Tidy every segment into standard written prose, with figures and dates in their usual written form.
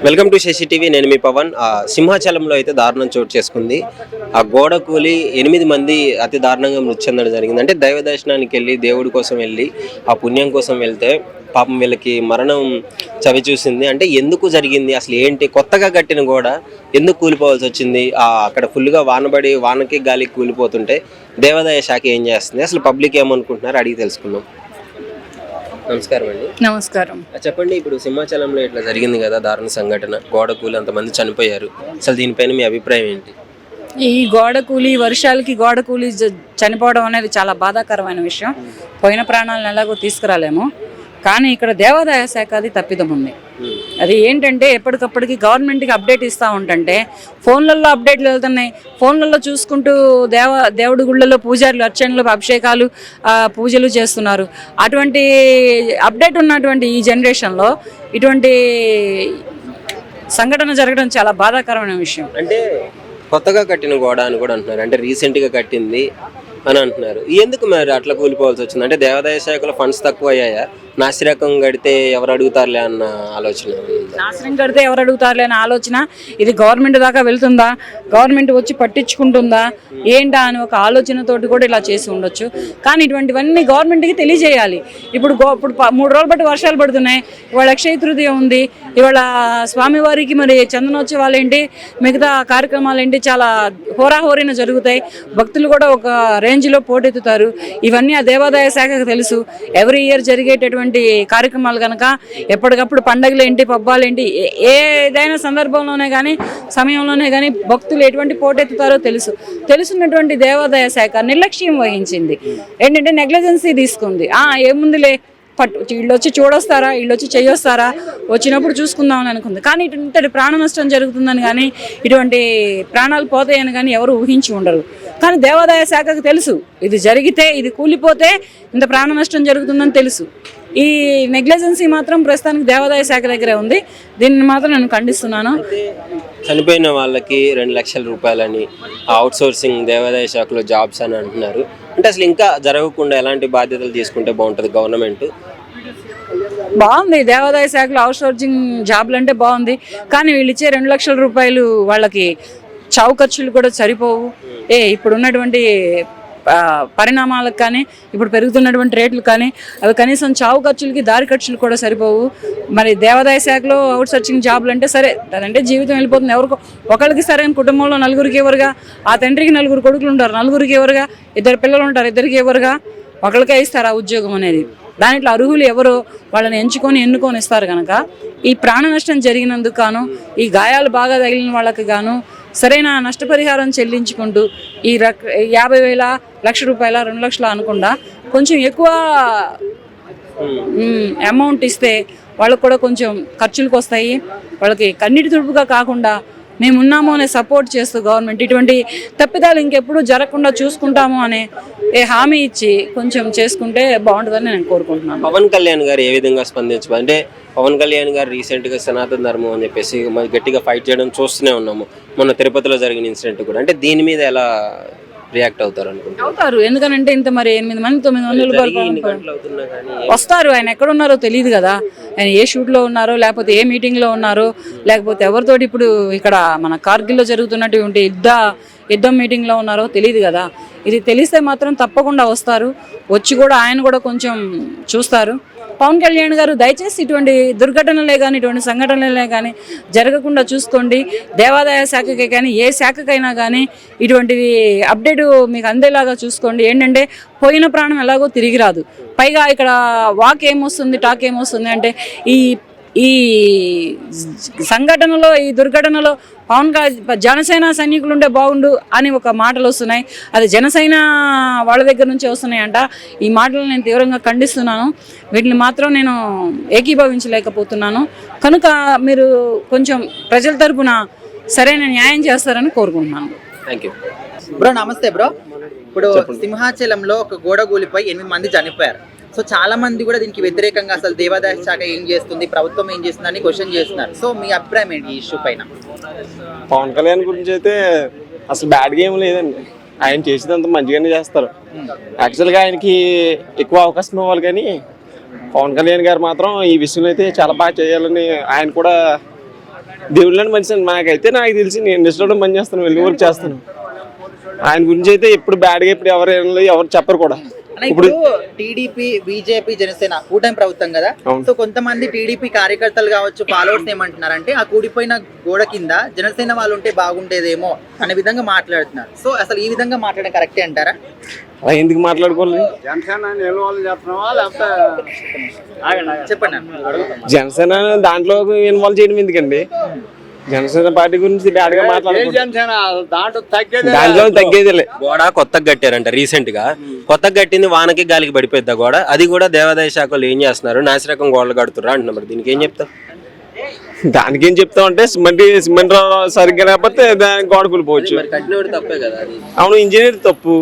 Welcome to Shashi TV. నేను మీ పవన్. సింహాచలంలో అయితే దారుణం చోటు చేసుకుంది. ఆ గోడ కూలి 8 మంది అతి దారుణంగా మృతి చెందడం జరిగింది. అంటే దైవ దర్శనానికి వెళ్ళి దేవుడి కోసం వెళ్ళి ఆ పుణ్యం కోసం వెళ్తే పాపం వీళ్ళకి మరణం చవి చూసింది. అంటే ఎందుకు జరిగింది, అసలు ఏంటి, కొత్తగా కట్టిన గోడ ఎందుకు కూలిపోవాల్సి వచ్చింది? అక్కడ ఫుల్గా వానబడి వానకి గాలికి కూలిపోతుంటే దేవాదాయ శాఖ ఏం చేస్తుంది, అసలు పబ్లిక్ ఏమనుకుంటున్నారు అడిగి తెలుసుకుందాం. నమస్కారం అండి. నమస్కారం. చెప్పండి, ఇప్పుడు సింహాచలంలో ఇట్లా జరిగింది కదా దారుణ సంఘటన, గోడ కూలి అంతమంది చనిపోయారు, అసలు దీనిపైన మీ అభిప్రాయం ఏంటి? ఈ గోడ కూలి వర్షాలకి గోడ కూలి చనిపోవడం అనేది చాలా బాధాకరమైన విషయం. పోయిన ప్రాణాలను ఎలాగో తీసుకురాలేము, కానీ ఇక్కడ దేవాదాయ శాఖ అది తప్పిదం ఉంది. అది ఏంటంటే ఎప్పటికప్పటికి గవర్నమెంట్కి అప్డేట్ ఇస్తూ ఉంటుంటే ఫోన్లలో అప్డేట్లు వెళ్తున్నాయి. ఫోన్లలో చూసుకుంటూ దేవుడి గుళ్ళల్లో పూజారులు అర్చనలు అభిషేకాలు పూజలు చేస్తున్నారు. అటువంటి అప్డేట్ ఉన్నటువంటి ఈ జనరేషన్లో ఇటువంటి సంఘటన జరగడం చాలా బాధాకరమైన విషయం. అంటే కొత్తగా కట్టిన గోడ అని కూడా అంటున్నారు, అంటే రీసెంట్గా కట్టింది అని అంటున్నారు. ఎందుకు మరి అట్లా కూలిపోవాల్సి వచ్చింది? అంటే దేవాదాయ శాఖలో ఫండ్స్ తక్కువ అయ్యాయా? నాసిరకం కడితే ఎవరు అడుగుతారులే అన్న ఆలోచన? నాశనం కడితే ఎవరు అడుగుతారులే అన్న ఆలోచన ఇది గవర్నమెంట్ దాకా వెళ్తుందా, గవర్నమెంట్ వచ్చి పట్టించుకుంటుందా ఏంటా అని ఒక ఆలోచనతోటి కూడా ఇలా చేసి ఉండొచ్చు. కానీ ఇటువంటివన్నీ గవర్నమెంట్కి తెలియజేయాలి. ఇప్పుడు 3 రోజులు బట్టి వర్షాలు పడుతున్నాయి, ఇవాళ అక్షయ తృతీయ ఉంది, ఇవాళ స్వామివారికి మరి చందనోత్సవాలు ఏంటి, మిగతా కార్యక్రమాలు ఏంటి, చాలా హోరాహోరీన జరుగుతాయి. భక్తులు కూడా ఒక రేంజ్లో పోటెత్తుతారు. ఇవన్నీ ఆ దేవాదాయ శాఖకు తెలుసు. ఎవ్రీ ఇయర్ జరిగేటటువంటి కార్యక్రమాలు కనుక ఎప్పటికప్పుడు పండగలు ఏంటి, పబ్బాలు ఏంటి, ఏదైనా సందర్భంలోనే కానీ సమయంలోనే కానీ భక్తులు ఎటువంటి పోటెత్తుతారో తెలుసున్నటువంటి దేవాదాయ శాఖ నిర్లక్ష్యం వహించింది. ఏంటంటే నెగ్లిజెన్సీ తీసుకుంది. ఏముందిలే వీళ్ళు వచ్చి చూడొస్తారా, వీళ్ళు వచ్చి చేయొస్తారా, వచ్చినప్పుడు చూసుకుందామని అనుకుంది. కానీ ఇటువంటి ప్రాణ నష్టం జరుగుతుందని కానీ ఇటువంటి ప్రాణాలు పోతాయని కానీ ఎవరు ఊహించి ఉండరు. కానీ దేవాదాయ శాఖకు తెలుసు ఇది జరిగితే, ఇది కూలిపోతే ఇంత ప్రాణ నష్టం జరుగుతుందని తెలుసు. ఈ నెగ్లిజెన్సీ మాత్రం ప్రస్తుతానికి దేవాదాయ శాఖ దగ్గరే ఉంది. దీన్ని మాత్రం నేను ఖండిస్తున్నాను. చనిపోయిన వాళ్ళకి 2 లక్షల రూపాయలని అవుట్ సోర్సింగ్ దేవాదాయ శాఖలో జాబ్స్ అని అంటున్నారు. అంటే అసలు ఇంకా జరగకుండా ఎలాంటి బాధ్యతలు తీసుకుంటే బాగుంటుంది గవర్నమెంట్? బాగుంది, దేవాదాయ శాఖలో అవుట్ సోర్సింగ్ జాబ్లు అంటే బాగుంది. కానీ వీళ్ళు ఇచ్చే 2 లక్షల రూపాయలు వాళ్ళకి చావు ఖర్చులు కూడా సరిపోవు. ఇప్పుడు ఉన్నటువంటి పరిణామాలకు కానీ ఇప్పుడు పెరుగుతున్నటువంటి రేట్లు కానీ అవి కనీసం చావు ఖర్చులకి దారి ఖర్చులు కూడా సరిపోవు. మరి దేవాదాయ శాఖలో అవుట్ సోర్సింగ్ జాబ్లు అంటే సరే, అదంటే జీవితం వెళ్ళిపోతుంది. ఎవరికో ఒకరికి సరైన కుటుంబంలో నలుగురికి ఎవరుగా, ఆ తండ్రికి 4 కొడుకులు ఉంటారు, నలుగురికి ఎవరుగా, 2 పిల్లలు ఉంటారు, 2కి ఎవరుగా, ఒకరికే ఇస్తారు ఆ ఉద్యోగం అనేది. దాంట్లో అర్హులు ఎవరో వాళ్ళని ఎన్నుకొని ఇస్తారు కనుక ఈ ప్రాణ నష్టం జరిగినందుకు గాను, ఈ గాయాలు బాగా తగిలిన వాళ్ళకి గాను సరైన నష్టపరిహారం చెల్లించుకుంటూ ఈ 50,000, 1,00,000 రూపాయల, 2 లక్షలు అనకుండా కొంచెం ఎక్కువ అమౌంట్ ఇస్తే వాళ్ళకు కూడా కొంచెం ఖర్చులకు వస్తాయి. వాళ్ళకి కన్నీటి తుడుపుగా కాకుండా మేమున్నాము అనే సపోర్ట్ చేస్తూ గవర్నమెంట్ ఇటువంటి తప్పిదాలు ఇంకెప్పుడు జరగకుండా చూసుకుంటాము అనే హామీ ఇచ్చి కొంచెం చేసుకుంటే బాగుంటుందని నేను కోరుకుంటున్నాను. పవన్ కళ్యాణ్ గారు ఏ విధంగా స్పందించు? అంటే పవన్ కళ్యాణ్ గారు రీసెంట్గా సనాతన ధర్మం అని చెప్పేసి గట్టిగా ఫైట్ చేయడం చూస్తూనే ఉన్నాము. మొన్న తిరుపతిలో జరిగిన ఇన్సిడెంట్ కూడా. అంటే దీని మీద ఎలా రియాక్ట్ అవుతారు అనుకుంటున్నారు? అవుతారు, ఎందుకంటే ఇంత మరి 8 మంది 900 వస్తారు. ఆయన ఎక్కడ ఉన్నారో తెలియదు కదా, ఆయన ఏ షూట్లో ఉన్నారో, లేకపోతే ఏ మీటింగ్లో ఉన్నారో, లేకపోతే ఎవరితోటి ఇప్పుడు ఇక్కడ మన కార్గిల్లో జరుగుతున్నటువంటి యుద్ధం మీటింగ్లో ఉన్నారో తెలియదు కదా. ఇది తెలిస్తే మాత్రం తప్పకుండా వస్తారు, వచ్చి కూడా ఆయన కూడా కొంచెం చూస్తారు. పవన్ కళ్యాణ్ గారు దయచేసి ఇటువంటి దుర్ఘటనలే కానీ ఇటువంటి సంఘటనలే కానీ జరగకుండా చూసుకోండి. దేవాదాయ శాఖకే కానీ ఏ శాఖకైనా కానీ ఇటువంటివి అప్డేట్ మీకు అందేలాగా చూసుకోండి. ఏంటంటే పోయిన ప్రాణం ఎలాగో తిరిగి రాదు. పైగా ఇక్కడ టాక్ ఏమొస్తుంది అంటే ఈ సంఘటనలో, ఈ దుర్ఘటనలో జనసేన సైనికులు ఉంటే బాగుండు అని ఒక మాటలు వస్తున్నాయి. అది జనసేన వాళ్ళ దగ్గర నుంచి వస్తున్నాయంట. ఈ మాటలు నేను తీవ్రంగా ఖండిస్తున్నాను. వీటిని మాత్రం నేను ఏకీభవించలేకపోతున్నాను. కనుక మీరు కొంచెం ప్రజల తరపున సరైన న్యాయం చేస్తారని కోరుకుంటున్నాను. Thank you bro. నమస్తే బ్రో. ఇప్పుడు సింహాచలంలో ఒక గోడ కూలిపై 8 మంది చనిపోయారు. సో చాలా మంది కూడా దీనికి వ్యతిరేకంగా అసలు దేవాదాయ శాఖ ఏం చేస్తుంది, ప్రభుత్వం ఏం చేస్తుంది అని క్వశ్చన్ చేస్తున్నారు. సో మీ అభిప్రాయం ఏంటి ఈ ఇష్యూ పైన? పవన్ కళ్యాణ్ గురించి అయితే అసలు బ్యాడ్గా ఏం లేదండి, ఆయన చేసేదంతా మంచిగానే చేస్తారు. యాక్చువల్గా ఆయనకి ఎక్కువ అవకాశం ఇవ్వాలి, కానీ పవన్ కళ్యాణ్ గారు మాత్రం ఈ విషయంలో అయితే చాలా బాగా చేయాలని ఆయన కూడా దేవుళ్ళని మనిషి అండి. నాకు తెలిసి నేను ఇండస్ట్రీలో పని చేస్తాను, వెళ్ళి వర్క్ చేస్తాను. ఆయన గురించి అయితే ఎప్పుడు బ్యాడ్గా ఇప్పుడు ఎవరు చెప్పరు కూడా. ఇప్పుడు టీడీపీ, బీజేపీ, జనసేన కూటమి ప్రభుత్వం కదా. సో కొంతమంది టీడీపీ కార్యకర్తలు కావచ్చు, ఫాలోవర్స్ ఏమంటున్నారంటే ఆ కూడిపోయిన గోడ కింద జనసేన వాళ్ళు ఉంటే బాగుండేదేమో అనే విధంగా మాట్లాడుతున్నారు. సో అసలు ఈ విధంగా మాట్లాడడం కరెక్టే అంటారా? అలా ఎందుకు మాట్లాడుకోవాలి? చెప్పండి. జనసేన దాంట్లో ఇన్వాల్వ్ చేయడం ఎందుకండి? జనసేన పార్టీ గురించి బ్యాడ్ గా దాంట్లో తగ్గేదిలే. గోడ కొత్తగా కట్టారంట రీసెంట్ గా. కొత్తగా కట్టింది వానకి గాలికి పడిపోద్ది గోడ. అది కూడా దేవాదాయ శాఖలు ఏం చేస్తున్నారు, నాసిరకం గోడలు కడుతున్నారు అంటున్నారు. దీనికి ఏం చెప్తాం? దానికి ఏం చెప్తాం అంటే సిమెంట్ సరిగ్గా లేకపోతే దానికి గోడ కూలిపోవచ్చు. కట్టినోడు తప్పే కదా అది. అవును, ఇంజనీర్ తప్పు.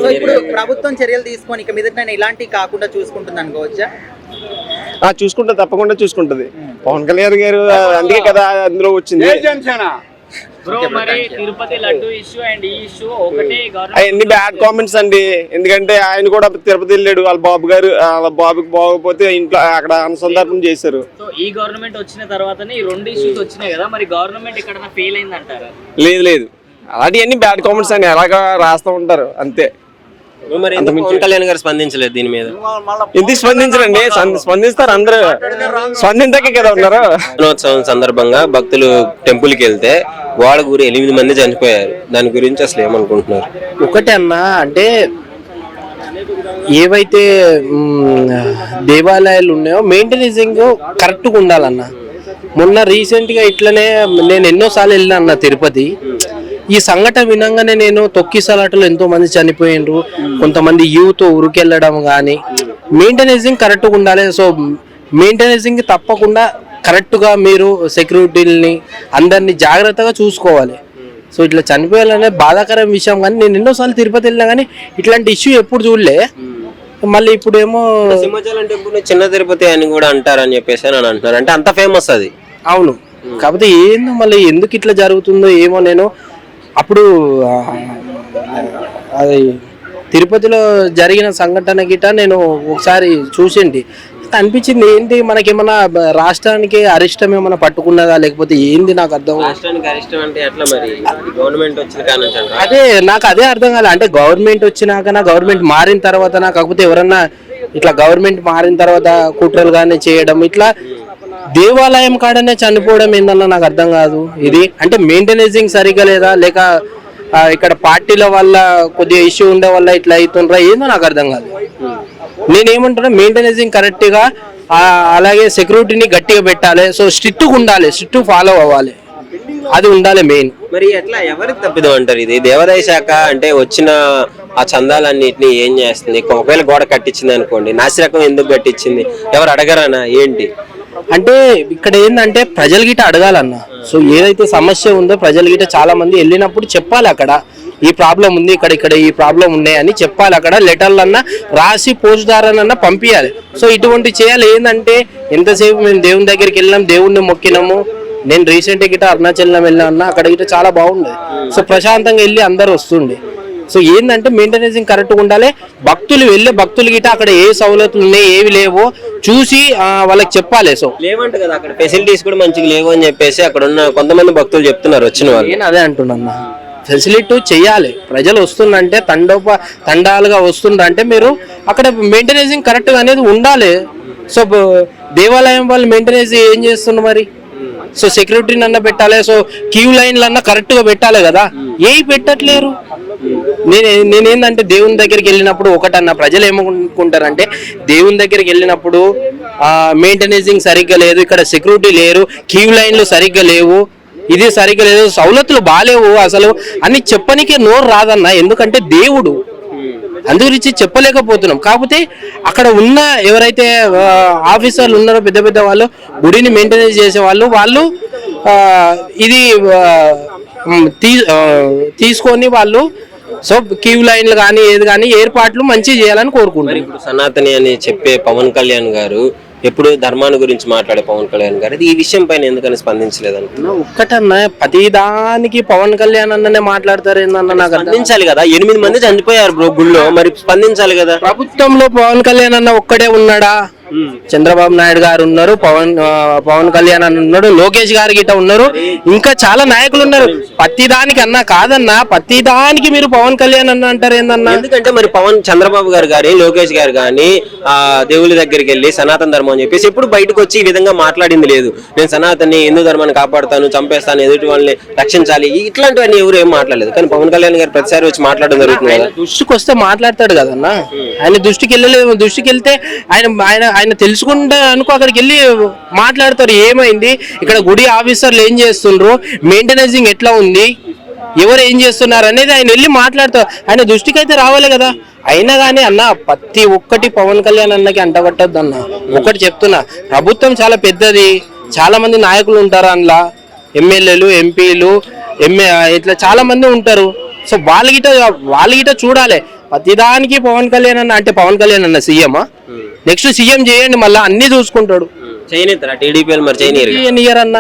సో ఇప్పుడు ప్రభుత్వం చర్యలు తీసుకొని ఇక మీద నేను ఇలాంటివి కాకుండా చూసుకుంటుంది అనుకోవచ్చా? చూసుకుంటా, తప్పకుండా చూసుకుంటది. పవన్ కళ్యాణ్ గారు అందుకే కదా అందులో వచ్చింది. అవన్నీ బ్యాడ్ కామెంట్స్ అండి. ఎందుకంటే ఆయన కూడా తిరుపతి వెళ్ళాడు, వాళ్ళ బాబుకి బాగోకపోతే ఇంట్లో అక్కడ అనుసంధానం చేశారు. ఈ గవర్నమెంట్ వచ్చిన తర్వాతనే ఈ 2 ఇష్యూస్ వచ్చినాయి కదా, మరి గవర్నమెంట్ ఇక్కడ ఫెయిల్ అయింది అంటారా? లేదు, అలాంటివన్నీ బ్యాడ్ కామెంట్స్ అని అలాగా రాస్తూ ఉంటారు అంతే. మరి పవన్ కళ్యాణ్ గారు స్పందించలేదు దీని మీద? ఎందుకు స్పందించరండి? స్పందిస్తారు అందరూ, స్పందించకే కదా ఉన్నారు. దినోత్సవం సందర్భంగా భక్తులు టెంపుల్ కి వెళ్తే గోడ గురి 8 మంది చనిపోయారు. దాని గురించి అసలు ఏమనుకుంటున్నారు? ఒకటే అన్న, అంటే ఏవైతే దేవాలయాలు ఉన్నాయో మెయింటెనెన్సింగ్ కరెక్ట్గా ఉండాలన్న. మొన్న రీసెంట్గా ఇట్లనే నేను ఎన్నోసార్లు వెళ్ళినా అన్న తిరుపతి. ఈ సంఘటన వినంగానే నేను తొక్కిసలాటలో ఎంతో మంది చనిపోయిండ్రు, కొంతమంది యూత్ ఉరికెళ్ళడం కానీ. మెయింటెనెన్సింగ్ కరెక్ట్గా ఉండాలి. సో మెయింటెనెన్సింగ్ తప్పకుండా కరెక్ట్గా మీరు సెక్యూరిటీని అందరినీ జాగ్రత్తగా చూసుకోవాలి. సో ఇట్లా చనిపోయాలనే బాధాకరం విషయం. కానీ నేను ఎన్నోసార్లు తిరుపతి వెళ్ళినా కానీ ఇట్లాంటి ఇష్యూ ఎప్పుడు చూడలే. మళ్ళీ ఇప్పుడేమో సింహాచలం టెంపుల్ చిన్న తిరుపతి అని కూడా అంటారని చెప్పేసి అని అంటున్నారు. అంటే అంత ఫేమస్ అది. అవును, కాకపోతే ఏందో మళ్ళీ ఎందుకు ఇట్లా జరుగుతుందో ఏమో. నేను అప్పుడు అది తిరుపతిలో జరిగిన సంఘటన గిట్ట నేను ఒకసారి చూసింది, అనిపించింది ఏంటి మనకేమన్నా రాష్ట్రానికి అరిష్టం ఏమన్నా పట్టుకున్నదా లేకపోతే ఏంది నాకు అర్థం. రాష్ట్రానికి అరిష్టం అంటే ఎట్లా మరి? గవర్నమెంట్ వచ్చిన కానుంచి అదే నాకు అదే అర్థం కాలే. అంటే గవర్నమెంట్ వచ్చినాకనా, గవర్నమెంట్ మారిన తర్వాతనా, కాకపోతే ఎవరన్నా ఇట్లా గవర్నమెంట్ మారిన తర్వాత కుట్రలు కానీ చేయడం, ఇట్లా దేవాలయం కాడనే చనిపోవడం ఏందన్నా నాకు అర్థం కాదు. ఇది అంటే మెయింటెనెన్సింగ్ సరిగ్గా లేదా, లేక ఇక్కడ పార్టీల వల్ల కొద్దిగా ఇష్యూ ఉండే వల్ల ఇట్లా అవుతుండ్రా ఏందో నాకు అర్థం కాదు. నేనేమంటున్నా, మెయింటెనెన్సింగ్ కరెక్ట్గా, అలాగే సెక్యూరిటీని గట్టిగా పెట్టాలి. సో స్ట్రిక్ట్గా ఉండాలి, స్ట్రిక్ట్ ఫాలో అవ్వాలి, అది ఉండాలి మెయిన్. మరి ఎట్లా ఎవరికి తప్పిదం అంటారు? ఇది దేవాదాయ శాఖ అంటే వచ్చిన ఆ చందాలన్నిటిని ఏం చేస్తుంది? ఒకవేళ గోడ కట్టించింది అనుకోండి, నాసిరకం ఎందుకు కట్టించింది? ఎవరు అడగరానా ఏంటి? అంటే ఇక్కడ ఏంటంటే ప్రజల గిట అడగాలన్న. సో ఏదైతే సమస్య ఉందో ప్రజల గిట చాలా మంది వెళ్ళినప్పుడు చెప్పాలి, అక్కడ ఈ ప్రాబ్లం ఉంది, ఇక్కడ ఈ ప్రాబ్లం ఉన్నాయి అని చెప్పాలి. అక్కడ లెటర్లన్నా రాసి పోస్ట్ ద్వారానన్నా పంపించాలి. సో ఇటువంటి చేయాలి. ఏంటంటే ఎంతసేపు మేము దేవుని దగ్గరికి వెళ్ళినాం, దేవుణ్ణి మొక్కినాము. నేను రీసెంట్గా గిట అరుణాచలం వెళ్ళినా అన్న, అక్కడ గిట చాలా బాగుండేది. సో ప్రశాంతంగా వెళ్ళి అందరు వస్తుండే. సో ఏంటంటే మెయింటెనెన్సింగ్ కరెక్ట్గా ఉండాలి. భక్తులు గిట అక్కడ ఏ సౌలతులు ఉన్నాయి, ఏవి లేవో చూసి వాళ్ళకి చెప్పాలి. సో లేవంట కదా అక్కడ ఫెసిలిటీస్ కూడా మంచిగా లేవు అని చెప్పేసి అక్కడ ఉన్న కొంతమంది భక్తులు చెప్తున్నారు వచ్చిన వాళ్ళు. నేను అదే అంటున్నా, ఫెసిలిటీ చెయ్యాలి. ప్రజలు వస్తుందంటే తండాలుగా వస్తుందంటే మీరు అక్కడ మెయింటెనెన్సింగ్ కరెక్ట్గా అనేది ఉండాలి. సో దేవాలయం వాళ్ళు మెయింటెనెన్స్ ఏం చేస్తున్నారు మరి? సో సెక్యూరిటీని అన్న పెట్టాలి. సో క్యూ లైన్లు అన్న కరెక్ట్గా పెట్టాలి కదా, ఏవి పెట్టట్లేరు. నేనేందంటే దేవుని దగ్గరికి వెళ్ళినప్పుడు ఒకటన్నా, ప్రజలు ఏమనుకుంటారంటే దేవుని దగ్గరికి వెళ్ళినప్పుడు మెయింటెనెన్సింగ్ సరిగ్గా లేదు, ఇక్కడ సెక్యూరిటీ లేరు, క్యూ లైన్లు సరిగ్గా లేవు, ఇది సరిగ్గా లేదు, సౌలతులు బాగాలేవు అసలు అని చెప్పనికే నోరు రాదన్న. ఎందుకంటే దేవుడు, అందుగురించి చెప్పలేకపోతున్నాం. కాకపోతే అక్కడ ఉన్న ఎవరైతే ఆఫీసర్లు ఉన్నారో పెద్ద పెద్ద వాళ్ళు, గుడిని మెయింటెనెన్స్ చేసే వాళ్ళు ఇది తీసుకొని వాళ్ళు సో క్యూ లైన్లు కానీ ఏది కానీ ఏర్పాట్లు మంచిగా చేయాలని కోరుకుంటున్నారు. ఇప్పుడు సనాతని అని చెప్పే పవన్ కళ్యాణ్ గారు, ఎప్పుడు ధర్మాన్ని గురించి మాట్లాడే పవన్ కళ్యాణ్ గారు ఈ విషయం పైన ఎందుకని స్పందించలేదు అనుకున్నా? ఒక్కటన్నా ప్రతిదానికి పవన్ కళ్యాణ్ అన్ననే మాట్లాడతారు ఏందన్న, నాకు స్పందించాలి కదా. 8 మంది చనిపోయారు బ్రో గుళ్ళో, మరి స్పందించాలి కదా. ప్రభుత్వంలో పవన్ కళ్యాణ్ అన్న ఒక్కడే ఉన్నాడా? చంద్రబాబు నాయుడు గారు ఉన్నారు, పవన్ కళ్యాణ్ అని ఉన్నాడు, లోకేష్ గారు గిట్ట ఉన్నారు, ఇంకా చాలా నాయకులు ఉన్నారు. ప్రతి దానికి అన్నా కాదన్నా, ప్రతి దానికి మీరు పవన్ కళ్యాణ్ అన్న అంటారు ఏందన్నా? ఎందుకంటే మరి చంద్రబాబు గారు కానీ లోకేష్ గారు కానీ దేవుళ్ళ దగ్గరికి వెళ్ళి సనాతన ధర్మం అని చెప్పేసి ఎప్పుడు బయటకు వచ్చి ఈ విధంగా మాట్లాడింది లేదు. నేను సనాతన్ని హిందూ ధర్మాన్ని కాపాడుతాను, చంపేస్తాను, ఎదుటి వాళ్ళని రక్షించాలి, ఇట్లాంటివన్నీ ఎవరు ఏం మాట్లాడలేదు. కానీ పవన్ కళ్యాణ్ గారు ప్రతిసారి వచ్చి మాట్లాడడం జరుగుతుంది కదా. దృష్టికి వస్తే మాట్లాడతాడు కదన్నా. ఆయన దృష్టికి వెళ్ళలేదు, దృష్టికి వెళ్తే ఆయన తెలుసుకుంటే అనుకో అక్కడికి వెళ్ళి మాట్లాడతారు. ఏమైంది ఇక్కడ గుడి ఆఫీసర్లు ఏం చేస్తుండ్రు, మెయింటెనెన్సింగ్ ఎట్లా ఉంది, ఎవరు ఏం చేస్తున్నారు అనేది ఆయన వెళ్ళి మాట్లాడతారు. ఆయన దృష్టికి అయితే రావాలి కదా. అయినా కానీ అన్న ప్రతి ఒక్కటి పవన్ కళ్యాణ్ అన్నకి అంటగట్టద్దు అన్న. ఒకటి చెప్తున్నా, ప్రభుత్వం చాలా పెద్దది, చాలా మంది నాయకులు ఉంటారు అందులో, ఎమ్మెల్యేలు, ఎంపీలు, ఇట్లా చాలా మంది ఉంటారు. సో వాళ్ళ చూడాలి ప్రతిదానికి. పవన్ కళ్యాణ్ అన్న అంటే పవన్ కళ్యాణ్ అన్న సీఎం, నెక్స్ట్ సీఎం చేయండి, మళ్ళీ అన్ని చూసుకుంటాడు. చేయనియర్ అన్న.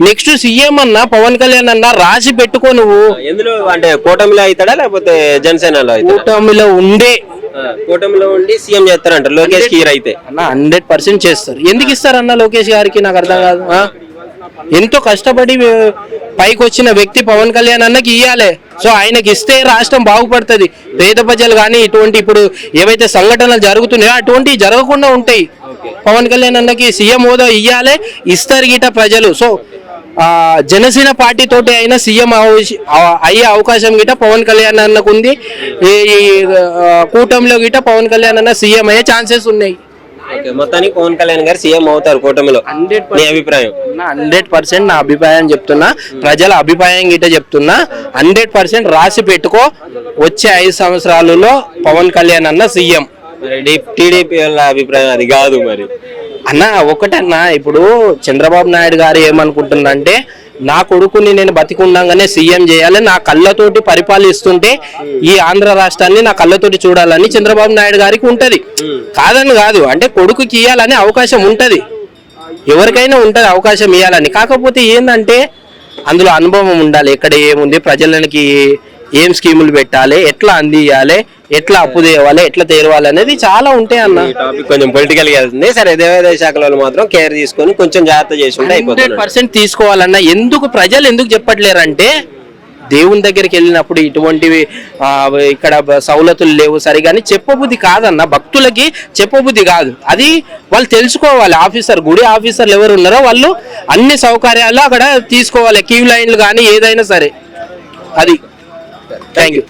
నెక్స్ట్ సీఎం అన్న పవన్ కళ్యాణ్ అన్న రాసి పెట్టుకో నువ్వు. ఎందులో అంటే కూటమిలో అవుతాడా లేకపోతే జనసేనలో? కూటమిలో ఉండి సీఎం చేస్తారంటారు లోకేష్ కి అయితే అన్న. 100% చేస్తారు. ఎందుకు ఇస్తారు అన్న లోకేష్ గారికి? నాకు అర్థం కాదు. ఎంతో కష్టపడి పైకి వచ్చిన వ్యక్తి పవన్ కళ్యాణ్ అన్నకి ఇయ్యాలి. సో ఆయనకి ఇస్తే రాష్ట్రం బాగుపడుతుంది. పేద ప్రజలు కానీ ఇటువంటి ఇప్పుడు ఏవైతే సంఘటనలు జరుగుతున్నాయో అటువంటివి జరగకుండా ఉంటాయి. పవన్ కళ్యాణ్ అన్నకి సీఎం హోదా ఇయ్యాలి, ఇస్తారు గిట ప్రజలు. సో జనసేన పార్టీ తోటి అయినా సీఎం అయ్యే అవకాశం గిట పవన్ కళ్యాణ్ అన్నకు ఉంది. ఈ కూటమిలో గిట పవన్ కళ్యాణ్ అన్న సీఎం అయ్యే ఛాన్సెస్ ఉన్నాయి. మొత్తానికి పవన్ కళ్యాణ్ గారు సీఎం అవుతారు కూటమిలో. 100% నా అభిప్రాయం చెప్తున్నా, ప్రజల అభిప్రాయం గిట చెప్తున్నా. 100% రాసి పెట్టుకో, వచ్చే 5 సంవత్సరాలలో పవన్ కళ్యాణ్ అన్న సీఎం. టీడీపీ వాళ్ళ అభిప్రాయం అది కాదు మరి అన్న. ఒకటన్నా, ఇప్పుడు చంద్రబాబు నాయుడు గారు ఏమనుకుంటుందంటే, నా కొడుకుని నేను బతికుండగానే సీఎం చేయాలి, నా కళ్ళతోటి పరిపాలిస్తుంటే ఈ ఆంధ్ర రాష్ట్రాన్ని నా కళ్ళతోటి చూడాలని చంద్రబాబు నాయుడు గారికి ఉంటది. కాదని కాదు, అంటే కొడుకుకి ఇవ్వాలని అవకాశం ఉంటది, ఎవరికైనా ఉంటది అవకాశం ఇవ్వాలని. కాకపోతే ఏంటంటే అందులో అనుభవం ఉండాలి. ఎక్కడ ఏముంది, ప్రజలకి ఏం స్కీములు పెట్టాలి, ఎట్లా అందియాలి, ఎట్లా అప్పు తేవాలి, ఎట్లా తేరవాలి అనేది చాలా ఉంటాయి అన్న. టాపిక్ కొంచెం పొలిటికల్ గా వెళ్తుంది. సరే, దేవాదాయ శాఖలో మాత్రం కేర్ తీసుకొని కొంచెం జాగ్రత్త చేసుకుంటే 100% తీసుకోవాలన్న. ప్రజలు ఎందుకు చెప్పట్లేరంటే, దేవుని దగ్గరికి వెళ్ళినప్పుడు ఇటువంటివి ఇక్కడ సౌలతులు లేవు సరిగాని చెప్పబుద్ధి కాదన్న. భక్తులకి చెప్పబుద్ధి కాదు, అది వాళ్ళు తెలుసుకోవాలి. గుడి ఆఫీసర్లు ఎవరు ఉన్నారో వాళ్ళు అన్ని సౌకర్యాలు అక్కడ తీసుకోవాలి, క్యూ లైన్లు కానీ ఏదైనా సరే. అది థ్యాంక్ యూ.